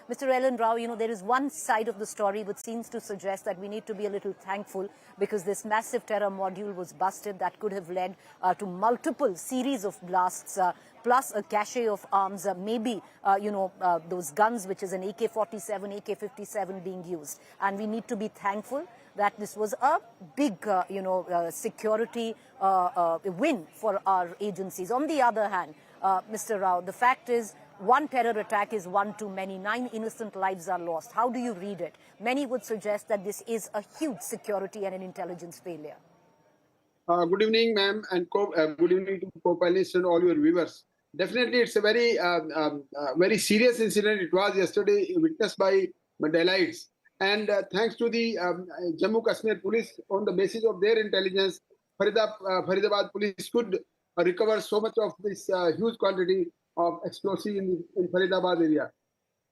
Mr. Ellen Rao, there is one side of the story which seems to suggest that we need to be a little thankful because this massive terror module was busted that could have led to multiple series of blasts, plus a cache of arms, maybe, those guns, which is an AK-47, AK-57 being used. And we need to be thankful that this was a big, security win for our agencies. On the other hand, Mr. Rao, the fact is, one terror attack is one too many. 9 innocent lives are lost. How do you read it? Many would suggest that this is a huge security and an intelligence failure. Good evening, ma'am, and good evening to co-panelists and all your viewers. Definitely, it's a very serious incident. It was yesterday witnessed by Mandelites. And thanks to the Jammu Kashmir police, on the basis of their intelligence, Faridabad police could recover so much of this huge quantity of explosive in Faridabad area.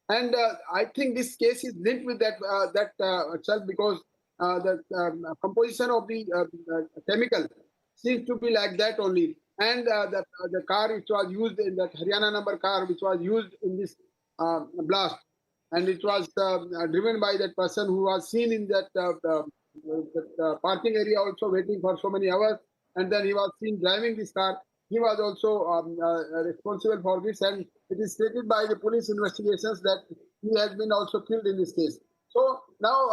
And I think this case is linked with that itself, because the composition of the chemical seems to be like that only. And the car which was used in that Haryana number car which was used in this blast, and it was driven by that person who was seen in that parking area also waiting for so many hours, and then he was seen driving this car. He was also responsible for this, and it is stated by the police investigations that he has been also killed in this case. So now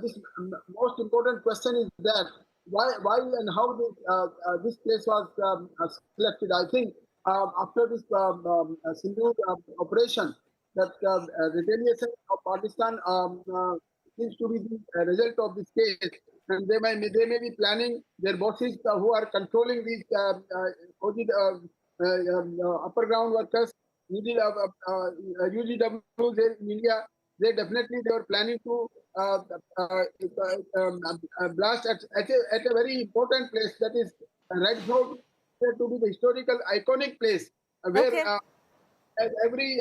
this most important question is that why and how this place was selected. I think after this Sindhu operation, that retaliation of Pakistan seems to be the result of this case, and they may be planning their bosses who are controlling these upper ground workers, UGWs in India. They were planning to blast at a very important place, that is Red Fort, to be the historical iconic place where every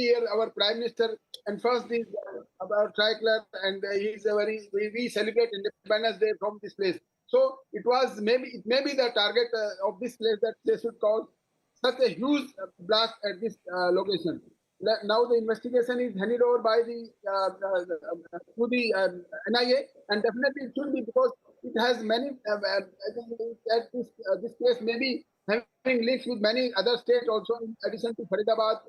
year our Prime Minister confers this about tricolor, and we celebrate Independence Day from this place. So it may be the target of this place that they should cause such a huge blast at this location. Now the investigation is handed over by the to the NIA, and definitely it should be, because it has many. I think that this case may be having links with many other states also, in addition to Faridabad,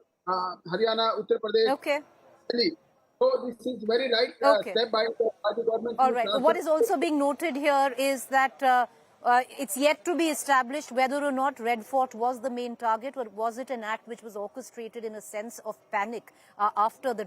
Haryana, Uttar Pradesh, Delhi. So this is very right step by the government. All right. What is also being noted here is that it's yet to be established whether or not Red Fort was the main target, or was it an act which was orchestrated in a sense of panic after the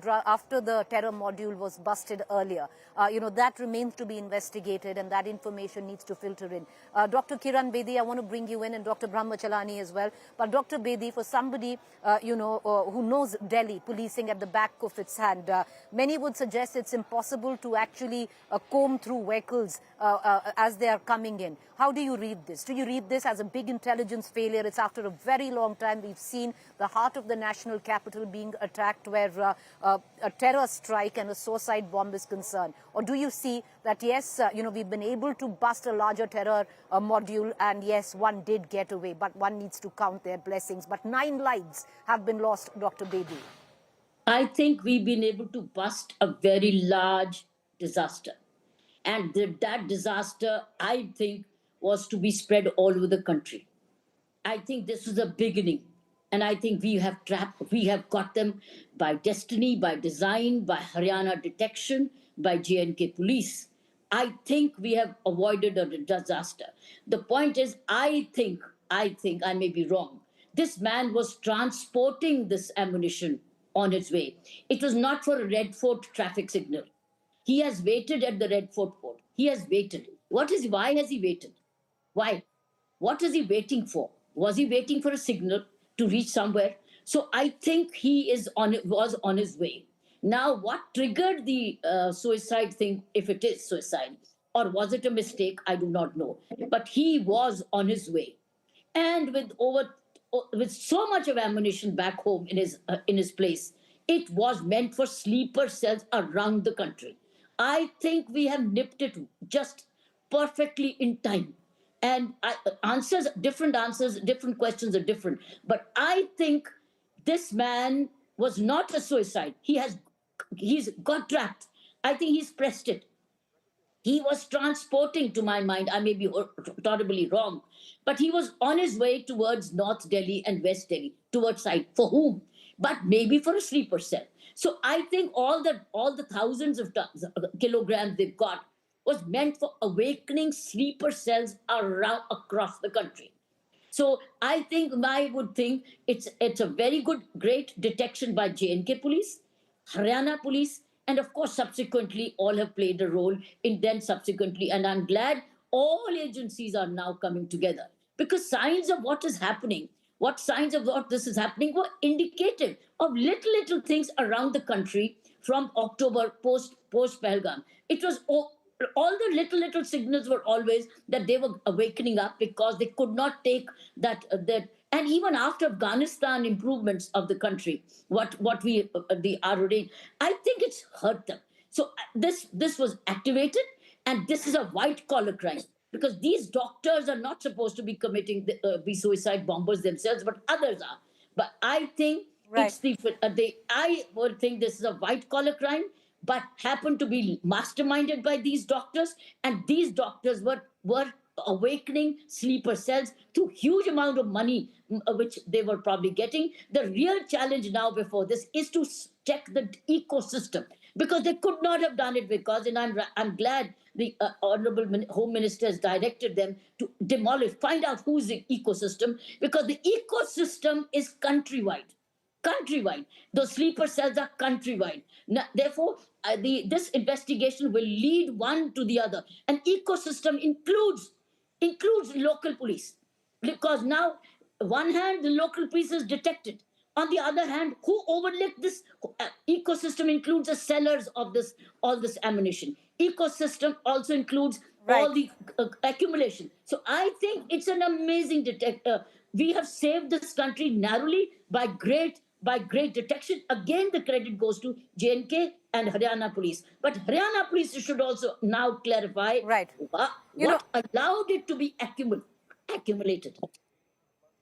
terror module was busted earlier. That remains to be investigated, and that information needs to filter in. Dr. Kiran Bedi, I want to bring you in, and Dr. Brahmachalani as well. But Dr. Bedi, for somebody who knows Delhi policing at the back of its hand, many would suggest it's impossible to actually comb through vehicles as they are coming in. How do you read this? Do you read this as a big intelligence failure? It's after a very long time we've seen the heart of the national capital being attacked, where a terror strike and a suicide bomb is concerned. Or do you see that, yes, we've been able to bust a larger terror module, and yes, one did get away, but one needs to count their blessings. But 9 lives have been lost, Dr. Bedi. I think we've been able to bust a very large disaster. And that disaster, I think, was to be spread all over the country. I think this was a beginning. And I think we have got them by destiny, by design, by Haryana detection, by J&K police. I think we have avoided a disaster. The point is, I think, I may be wrong, this man was transporting this ammunition on his way. It was not for a Red Fort traffic signal. He has waited at the Red Fort port. He has waited. Why has he waited? Why? What is he waiting for? Was he waiting for a signal to reach somewhere? So I think he was on his way. Now, what triggered the suicide thing, if it is suicide, or was it a mistake? I do not know. But he was on his way, and with so much of ammunition back home in his place, it was meant for sleeper cells around the country. I think we have nipped it just perfectly in time. And different answers, different questions are different. But I think this man was not a suicide. He has he's got trapped. I think he's pressed it. He was transporting, to my mind, I may be totally wrong, but he was on his way towards North Delhi and West Delhi, towards side. For whom? But maybe for a sleeper cell. So I think all the thousands of kilograms they've got was meant for awakening sleeper cells around across the country. So I think I would think it's a very good, great detection by J&K police, Haryana police, and of course subsequently all have played a role in then subsequently. And I'm glad all agencies are now coming together because signs of what is happening, what signs of what this is happening were indicative of little things around the country from October post Pahalgam. It was all the little signals were always that they were awakening up because they could not take that. And even after Afghanistan improvements of the country, what we the already, I think it's hurt them. So this was activated, and this is a white collar crime because these doctors are not supposed to be committing be suicide bombers themselves, but others are. But I think Right. it's the I would think this is a white collar crime, but happened to be masterminded by these doctors, and these doctors were awakening sleeper cells through huge amount of money which they were probably getting. The real challenge now before this is to check the ecosystem because they could not have done it because, and I'm glad the honorable home minister has directed them to demolish, find out who's the ecosystem, because the ecosystem is countrywide. Those sleeper cells are countrywide. Now, therefore, this investigation will lead one to the other. An ecosystem includes local police, because now, one hand, the local police is detected. On the other hand, who overlooked this ecosystem includes the sellers of this all this ammunition. Ecosystem also includes all Right. the accumulation. So I think it's an amazing detector. We have saved this country narrowly by great detection. Again, the credit goes to J&K and Haryana police. But Haryana police should also now clarify Right. what allowed it to be accumulated.